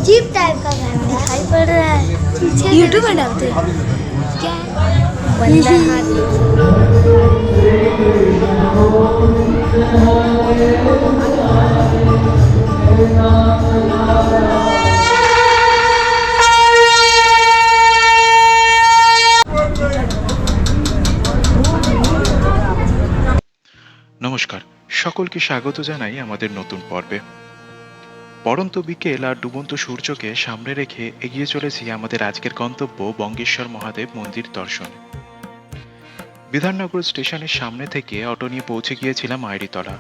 अजीब टाइप का घर दिखाई पड़ रहा है। यूट्यूब में डालते हैं क्या? बंदर हाथी। নমস্কার, সকলকে স্বাগত জানাই আমাদের নতুন পর্বে। পড়ন্ত বিকেল আর ডুবন্ত সূর্যকে সামনে রেখে এগিয়ে চলেছি আমাদের আজকের গন্তব্য বঙ্গেশ্বর মহাদেব মন্দির দর্শনে। বিধাননগর স্টেশনের সামনে থেকে অটো নিয়ে পৌঁছে গিয়েছিলাম আইড়িতলা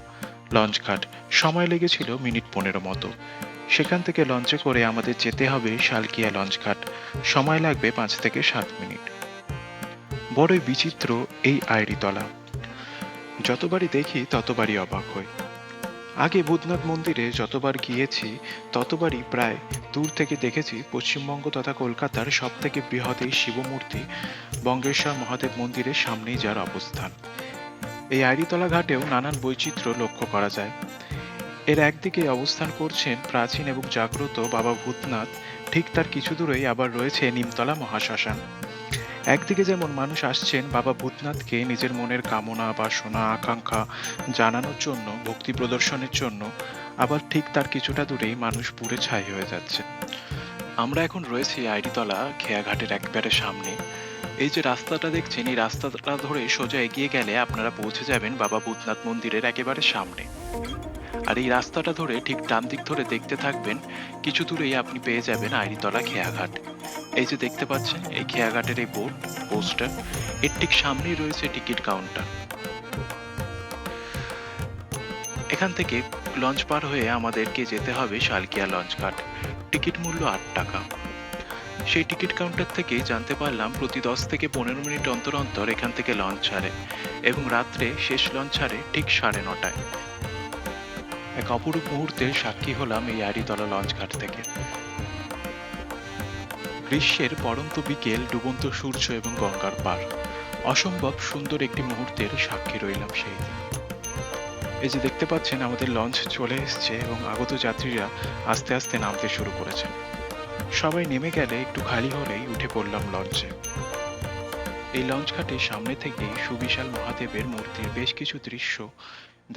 লঞ্চঘাট। সময় লেগেছিল মিনিট 15 মতো। সেখান থেকে লঞ্চে করে আমাদের যেতে হবে শালকিয়া লঞ্চঘাট। সময় লাগবে 5 থেকে 7 মিনিট। বড়ই বিচিত্র এই আইড়িতলা। যতবারই দেখি ততবারই অবাক হই। আগে ভূতনাথ মন্দিরে যতবার গিয়েছি ততবারই প্রায় দূর থেকে দেখেছি পশ্চিমবঙ্গ তথা কলকাতার সব থেকে বৃহৎ এই শিবমূর্তি বঙ্গেশ্বর মহাদেব মন্দিরের সামনেই যার অবস্থান। এই আইড়িতলা ঘাটেও নানান বৈচিত্র্য লক্ষ্য করা যায়। এর একদিকে অবস্থান করছেন প্রাচীন এবং জাগ্রত বাবা ভূতনাথ, ঠিক তার কিছু দূরেই আবার রয়েছে নিমতলা মহাশ্মশান। একদিকে যেমন মানুষ আসছেন বাবা ভূতনাথকে নিজের মনের কামনা বাসনা আকাঙ্ক্ষা জানানোর জন্য, ভক্তি প্রদর্শনের জন্য, আবার ঠিক তার কিছুটা দূরেই মানুষ পুড়ে ছাই হয়ে যাচ্ছে। আমরা এখন রয়েছি আইড়িতলা খেয়াঘাটের একেবারে সামনে। এই যে রাস্তাটা দেখছেন, এই রাস্তাটা ধরে সোজা এগিয়ে গেলে আপনারা পৌঁছে যাবেন বাবা ভূতনাথ মন্দিরের একেবারে সামনে। আর এই রাস্তাটা ধরে ঠিক ডান দিক ধরে দেখতে থাকবেন, কিছু দূরেই আপনি পেয়ে যাবেন আইড়িতলা খেয়াঘাট। এই যে দেখতে পাচ্ছেন এই খেয়াঘাটের এই বোর্ড পোস্টার, এর ঠিক সামনেই রয়েছে টিকিট কাউন্টার। এখান থেকে লঞ্চ পার হয়ে আমাদেরকে যেতে হবে শালকিয়া লঞ্চঘাট। টিকিট মূল্য 8 টাকা। সেই টিকিট কাউন্টার থেকেই জানতে পারলাম প্রতি 10 থেকে 15 মিনিট অন্তর অন্তর এখান থেকে লঞ্চ ছাড়ে এবং রাত্রে শেষ লঞ্চ ছাড়ে ঠিক 9:30টায়। এক অপরূপ মুহূর্তের সাক্ষী হলাম এই আইড়িতলা লঞ্চঘাট থেকে। গ্রীষ্মের পড়ন্ত বিকেল, ডুবন্ত সূর্য এবং গঙ্গার পার, অসম্ভব সুন্দর একটি মুহূর্তের সাক্ষী রইলাম সেই দিন। এই যে দেখতে পাচ্ছেন আমাদের লঞ্চ চলে এসছে এবং আগত যাত্রীরা আস্তে আস্তে নামতে শুরু করেছেন। সবাই নেমে গেলে একটু খালি হলেই উঠে পড়লাম লঞ্চে। এই লঞ্চ ঘাটের সামনে থেকেই সুবিশাল মহাদেবের মূর্তির বেশ কিছু দৃশ্য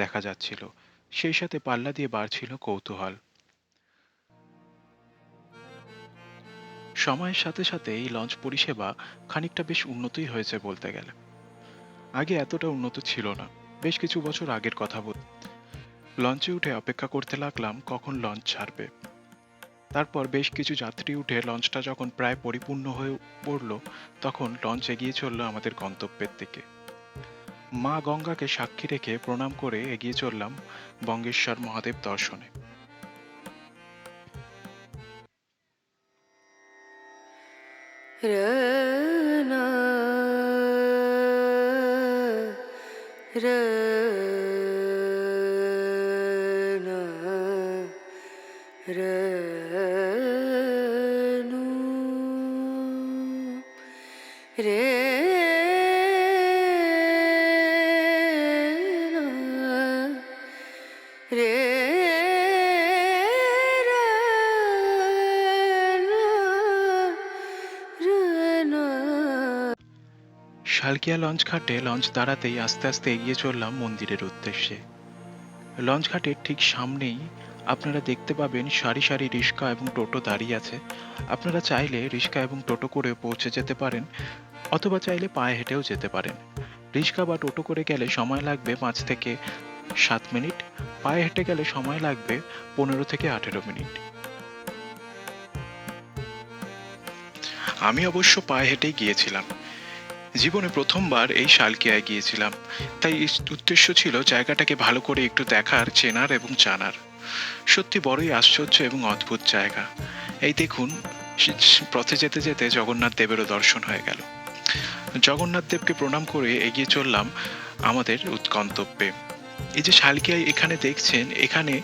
দেখা যাচ্ছিল, সেই সাথে পাল্লা দিয়ে বাড়ছিল কৌতূহল। সময়ের সাথে সাথে এই লঞ্চ পরিষেবা খানিকটা বেশ উন্নতই হয়েছে বলতে গেলে। আগে এতটা উন্নত ছিল না, বেশ কিছু বছর আগের কথা বল। লঞ্চে উঠে অপেক্ষা করতে লাগলাম কখন লঞ্চ ছাড়বে। তারপর বেশ কিছু যাত্রী উঠে লঞ্চটা যখন প্রায় পরিপূর্ণ হয়ে পড়ল, তখন লঞ্চ এগিয়ে চলল আমাদের গন্তব্যের দিকে। মা গঙ্গাকে সাক্ষী রেখে প্রণাম করে এগিয়ে চললাম বঙ্গেশ্বর মহাদেব দর্শনে। শালকিয়া লঞ্চ ঘাটে লঞ্চ দাঁড়াতেই আস্তে আস্তে এগিয়ে চললাম মন্দিরের উদ্দেশ্যে। লঞ্চ ঘাটের ঠিক সামনেই আপনারা দেখতে পাবেন সারি সারি রিক্সা এবং টোটো দাঁড়িয়ে আছে। আপনারা চাইলে রিক্সা এবং টোটো করে পৌঁছে যেতে পারেন, অথবা চাইলে পায়ে হেঁটেও যেতে পারেন। রিক্সা বা টোটো করে গেলে সময় লাগবে 5 থেকে 7 মিনিট, পায়ে হেঁটে গেলে সময় লাগবে 15 থেকে 18 মিনিট। আমি অবশ্য পায়ে হেঁটেই গিয়েছিলাম। জীবনে প্রথমবার এই শালকিয়ায় গিয়েছিলাম, তাই উদ্দেশ্য ছিল জায়গাটাকে ভালো করে একটু দেখার, চেনার এবং জানার। সত্যি বড়ই আশ্চর্য এবং অদ্ভুত জায়গা। এই দেখুন, পথে যেতে যেতে জগন্নাথ দেবেরও দর্শন হয়ে গেল। জগন্নাথ দেবকে প্রণাম করে এগিয়ে চললাম আমাদের গন্তব্যে। এই যে শালকিয়ায় এখানে দেখছেন, এখানে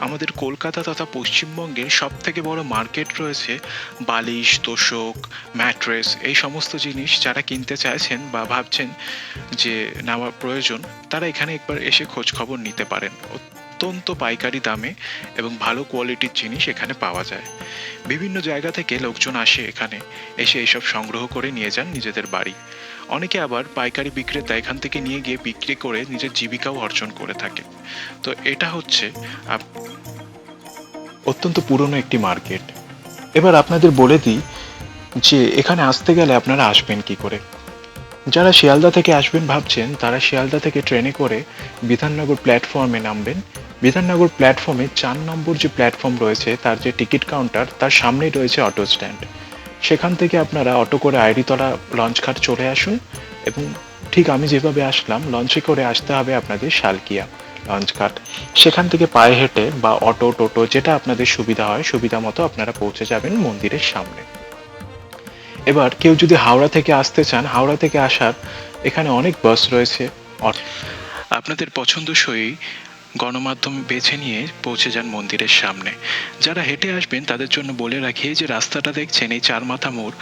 আমাদের কলকাতা তথা পশ্চিমবঙ্গের সব থেকে বড় মার্কেট রয়েছে। বালিশ, তোশক, ম্যাট্রেস, এই সমস্ত জিনিস যারা কিনতে চাইছেন বা ভাবছেন যে নেওয়া প্রয়োজন, তারা এখানে একবার এসে খোঁজ খবর নিতে পারেন। অত্যন্ত পাইকারি দামে এবং ভালো কোয়ালিটির জিনিস এখানে পাওয়া যায়। বিভিন্ন জায়গা থেকে লোকজন আসে এখানে, এসে এসব সংগ্রহ করে নিয়ে যান নিজেদের বাড়ি। অনেকে আবার পাইকারি বিক্রেতা এখান থেকে নিয়ে গিয়ে বিক্রি করে নিজের জীবিকাও অর্জন করে থাকে। তো এটা হচ্ছে অত্যন্ত পুরনো একটি মার্কেট। এবার আপনাদের বলে দিই যে এখানে আসতে গেলে আপনারা আসবেন কি করে। যারা শিয়ালদা থেকে আসবেন ভাবছেন, তারা শিয়ালদা থেকে ট্রেনে করে বিধাননগর প্ল্যাটফর্মে নামবেন। বিধাননগর প্ল্যাটফর্মে 4 নম্বর যে প্ল্যাটফর্ম রয়েছে, তার যে টিকিট কাউন্টার, তার সামনেই রয়েছে অটো স্ট্যান্ড। সেখান থেকে আপনারা অটো করে আইড়িতলা লঞ্চঘাট চলে আসুন এবং ঠিক আমি যেভাবে আসলাম, লঞ্চে করে আসতে হবে আপনাদের শালকিয়া লঞ্চঘাট। সেখান থেকে পায়ে হেঁটে বা অটো টোটো যেটা আপনাদের সুবিধা হয়, সুবিধা মতো আপনারা পৌঁছে যাবেন মন্দিরের সামনে। এবার কেউ যদি হাওড়া থেকে আসতে চান, হাওড়া থেকে আসার এখানে অনেক বাস রয়েছে। আপনাদের পছন্দসই গণমাধ্যম বেছে নিয়ে পৌঁছে যান মন্দিরের সামনে। যারা হেঁটে আসবেন তাদের জন্য বলে রাখি, যে রাস্তাটা দেখছেন এই চারমাথা মোড়,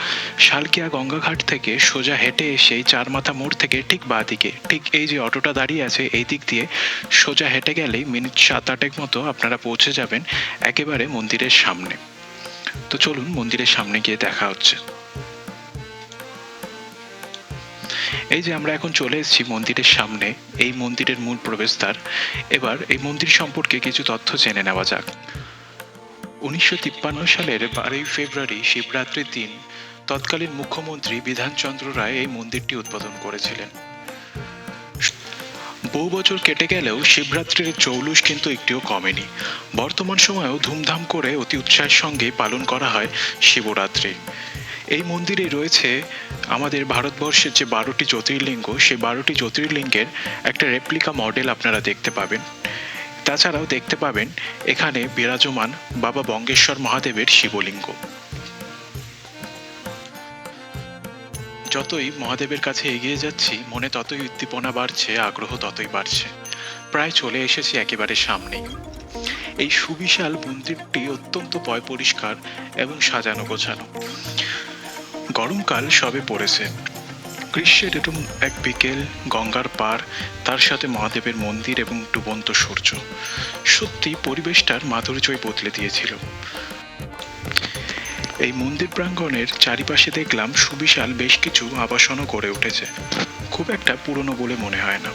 শালকিয়া গঙ্গাঘাট থেকে সোজা হেঁটে এসে এই চারমাথা মোড় থেকে ঠিক বাঁদিকে, ঠিক এই যে অটোটা দাঁড়িয়ে আছে এই দিক দিয়ে সোজা হেঁটে গেলেই মিনিট 7-8 মতো আপনারা পৌঁছে যাবেন একেবারে মন্দিরের সামনে। তো চলুন মন্দিরের সামনে গিয়ে দেখা হচ্ছে। এই যে আমরা এখন চলে এসেছি মন্দিরের সামনে, এই মন্দিরের মূল প্রবেশদ্বার। এবার এই মন্দির সম্পর্কে কিছু তথ্য জেনে নেওয়া যাক। 1953 সালের 12 ফেব্রুয়ারি শিবরাত্রির দিন তৎকালীন মুখ্যমন্ত্রী বিধানচন্দ্র রায় এই মন্দিরটি উদ্বোধন করেছিলেন। বহু বছর কেটে গেলেও শিবরাত্রির জৌলুস কিন্তু একটিও কমেনি। বর্তমান সময়েও ধুমধাম করে অতি উৎসাহের সঙ্গে পালন করা হয় শিবরাত্রি। এই মন্দিরে রয়েছে আমাদের ভারতবর্ষের যে 12টি জ্যোতির্লিঙ্গ, সেই 12টি জ্যোতির্লিঙ্গের একটা রেপ্লিকা মডেল আপনারা দেখতে পাবেন। তাছাড়াও দেখতে পাবেন এখানে বিরাজমান বাবা বঙ্গেশ্বর মহাদেবের শিবলিঙ্গ। যতই মহাদেবের কাছে এগিয়ে যাচ্ছি, মনে ততই উদ্দীপনা বাড়ছে, আগ্রহ ততই বাড়ছে। প্রায় চলে এসেছি একেবারে সামনেই। এই সুবিশাল মন্দিরটি অত্যন্ত পয় পরিষ্কার এবং সাজানো গোছানো। গরমকাল সবে পড়েছে, গ্রীষ্মের এরকম এক বিকেল, গঙ্গার পার, তার সাথে মহাদেবের মন্দির এবং ডুবন্ত সূর্য, সত্যি পরিবেশটার মাধুর্যই বদলে দিয়েছিল। এই মন্দির প্রাঙ্গণের চারিপাশে দেখলাম সুবিশাল বেশ কিছু আবাসনও গড়ে উঠেছে, খুব একটা পুরনো বলে মনে হয় না।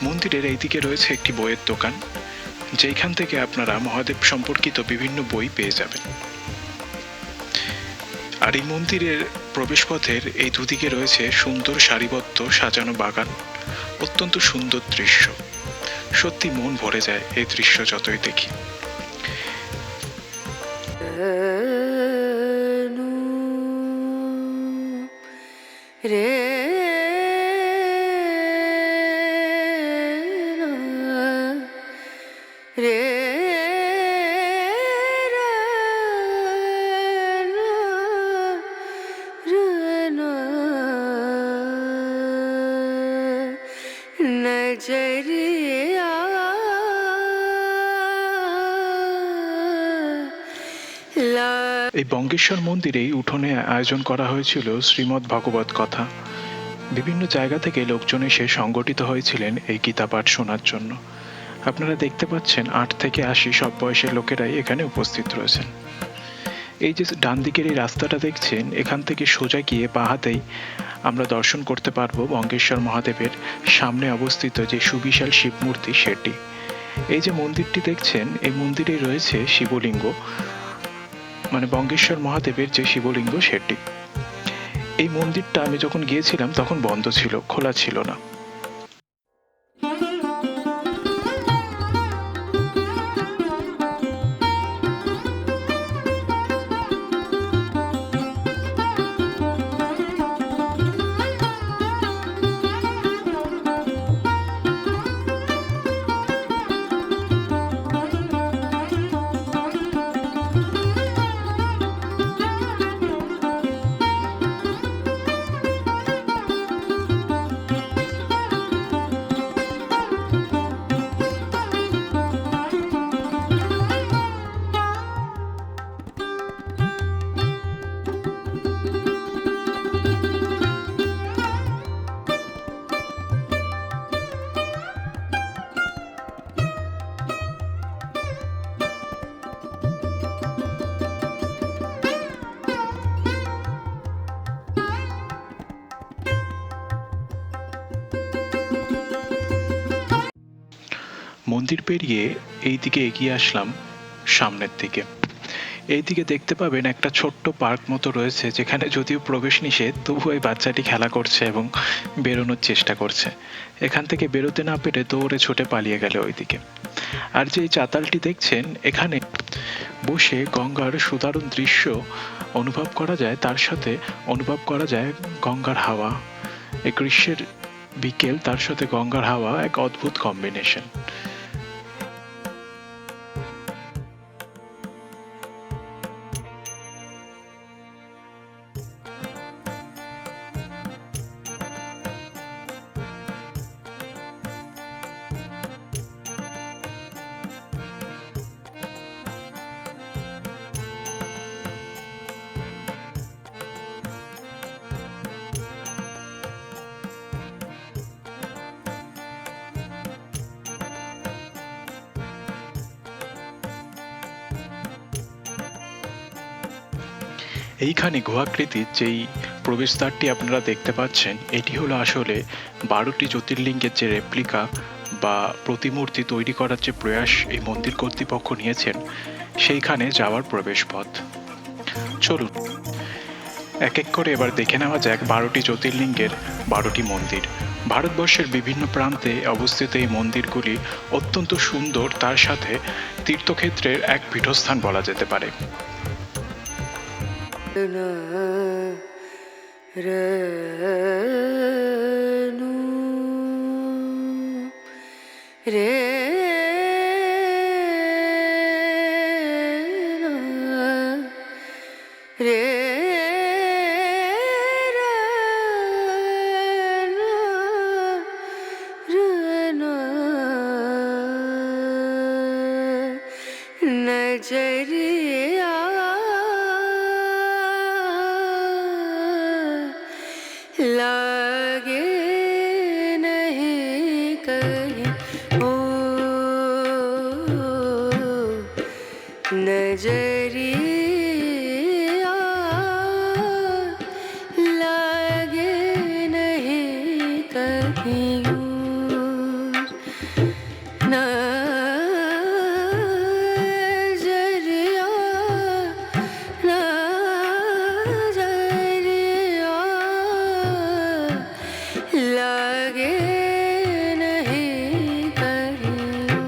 মন্দিরের এইদিকে রয়েছে একটি বইয়ের দোকান, যেখান থেকে আপনারা মহাদেব সম্পর্কিত বিভিন্ন বই পেয়ে যাবেন। আর এই মন্দিরের প্রবেশপথের এই দুদিকে রয়েছে সুন্দর সারিবদ্ধ সাজানো বাগান, অত্যন্ত সুন্দর দৃশ্য। সত্যি মন ভরে যায় এই দৃশ্য যতই দেখি। এই বঙ্গেশ্বর মন্দিরেই উঠোনে আয়োজন করা হয়েছিল শ্রীমদ্ ভগবত কথা। বিভিন্ন জায়গা থেকে লোকজন এসে সংগঠিত হয়েছিলেন এই গীতা পাঠ শোনার জন্য। আপনারা দেখতে পাচ্ছেন 8 থেকে 80 সব বয়সের লোকেরাই এখানে উপস্থিত রয়েছেন। এই যে ডান দিকের এই রাস্তাটা দেখছেন, এখান থেকে সোজা গিয়ে বাঁ হাতেই আমরা দর্শন করতে পারবো বঙ্গেশ্বর মহাদেবের সামনে অবস্থিত যে সুবিশাল শিব মূর্তি সেটি। এই যে মন্দিরটি দেখছেন, এই মন্দিরে রয়েছে শিবলিঙ্গ, মানে বঙ্গেশ্বর মহাদেবের যে শিবলিঙ্গ সেটি। এই মন্দিরটা আমি যখন গিয়েছিলাম তখন বন্ধ ছিল, খোলা ছিল না। মন্দির পেরিয়ে এই দিকে এগিয়ে আসলাম সামনের দিকে। এইদিকে দেখতে পাবেন একটা ছোট্ট পার্ক মতো রয়েছে, যেখানে যদিও প্রবেশ নিষেধ, তবুও এই বাচ্চাটি খেলা করছে এবং বেরোনোর চেষ্টা করছে। এখান থেকে বেরোতে না পেরে দৌড়ে ছুটে পালিয়ে গেল ওইদিকে। আর যে এই চাতালটি দেখছেন, এখানে বসে গঙ্গার সুদারুণ দৃশ্য অনুভব করা যায়, তার সাথে অনুভব করা যায় গঙ্গার হাওয়া। এই গ্রীষ্মের বিকেল, তার সাথে গঙ্গার হাওয়া, এক অদ্ভুত কম্বিনেশন। এইখানে গুহাকৃতির যেই প্রবেশদ্বারটি আপনারা দেখতে পাচ্ছেন, এটি হলো আসলে 12টি জ্যোতির্লিঙ্গের যে রেপ্লিকা বা প্রতিমূর্তি তৈরি করার যে প্রয়াস এই মন্দির কর্তৃপক্ষ নিয়েছেন, সেইখানে যাওয়ার প্রবেশ পথ। চলুন এক এক করে এবার দেখে নেওয়া যাক 12টি জ্যোতির্লিঙ্গের 12টি মন্দির। ভারতবর্ষের বিভিন্ন প্রান্তে অবস্থিত এই মন্দিরগুলি অত্যন্ত সুন্দর, তার সাথে তীর্থক্ষেত্রের এক পীঠস্থান বলা যেতে পারে। नजरिया लागे नहीं कहीं ओ नजरिया लागे नहीं कहीं नजरिया नजरिया लागे नहीं कहीं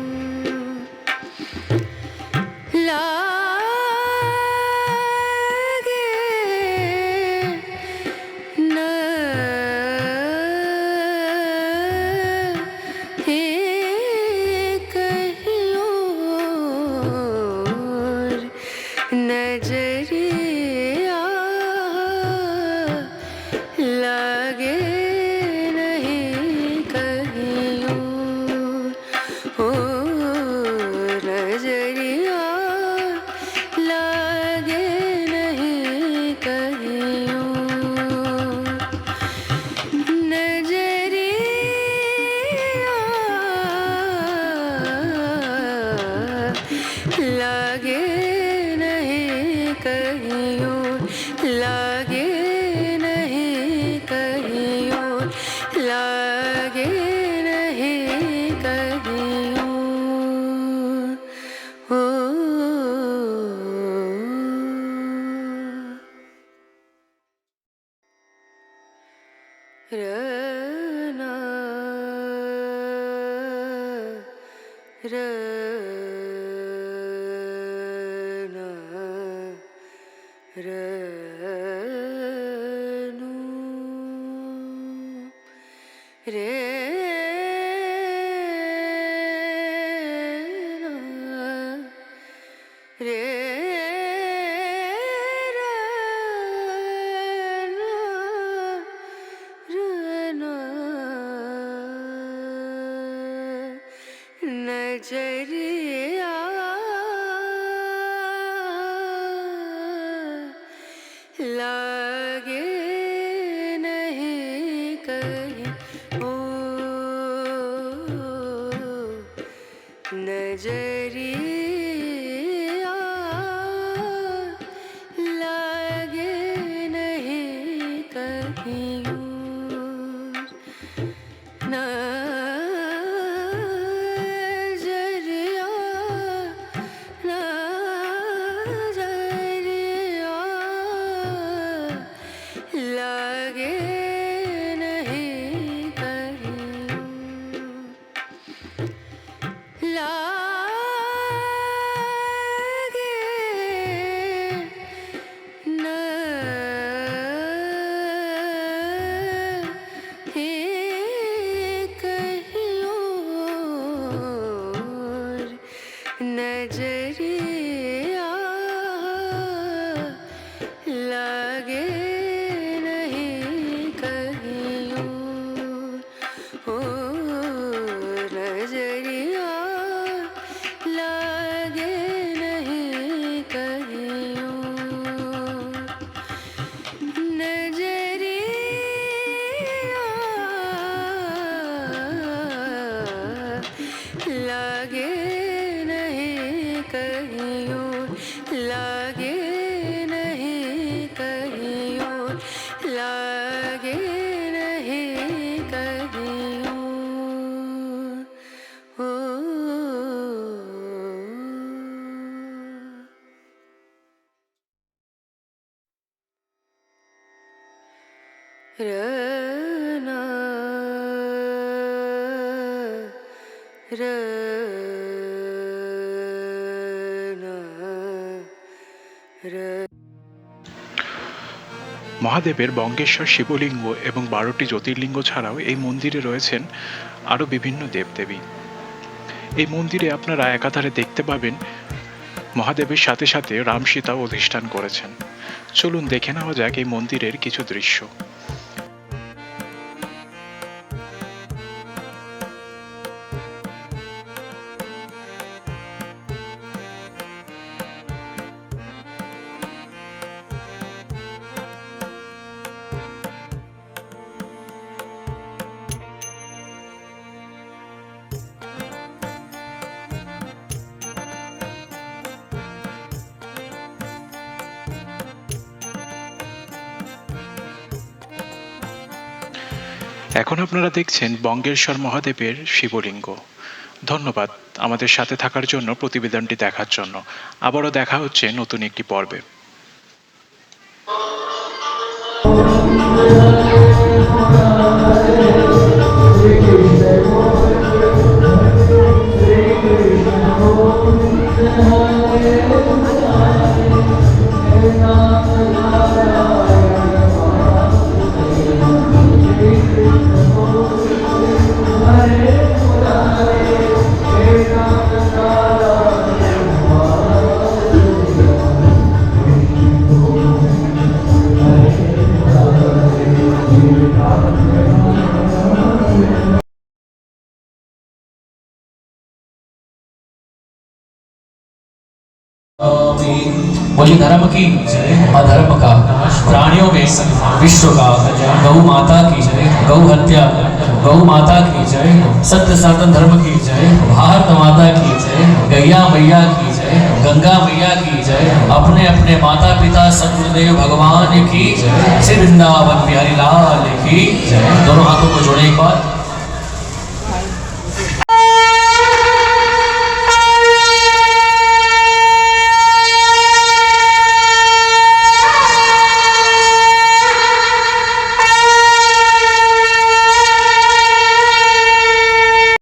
लागे नहीं कहीं और नजरिया लागे नहीं कहीं और नजरिया लागे नहीं कहीं नजरिया लागे नहीं कहीं लागे नहीं कहीं लागे नहीं कहीं ओ रना रना रनु रे रे नजरिया लागे नहीं कहीं ओ नजरिया लागे नहीं कहीं नजरिया कहीं और लागे नहीं कहीं और लागे नहीं कहीं और रना মহাদেবের বঙ্গেশ্বর শিবলিঙ্গ এবং 12টি জ্যোতির্লিঙ্গ ছাড়াও এই মন্দিরে রয়েছেন আরও বিভিন্ন দেবদেবী। এই মন্দিরে আপনারা একাধারে দেখতে পাবেন মহাদেবের সাথে সাথে রাম সীতাও অধিষ্ঠান করেছেন। চলুন দেখে নেওয়া যাক এই মন্দিরের কিছু দৃশ্য। এখন আপনারা দেখছেন বঙ্গেশ্বর মহাদেবের শিবলিঙ্গ। ধন্যবাদ আমাদের সাথে থাকার জন্য, প্রতিবেদনটি দেখার জন্য। আবারও দেখা হচ্ছে নতুন একটি পর্বে। बोली धर्म की जय, अधर्म का प्राणियों में विश्व का गौ माता की जय, गौ हत्या गौ माता की जय, सत्य सनातन धर्म की जय, भारत माता की जय, गैया मैया की जय, गंगा मैया की जय, अपने अपने माता पिता सतगुरुदेव भगवान की जय, श्री वृंदावन बिहारी लाल की जय। दोनों हाथों को जोड़े एक बार।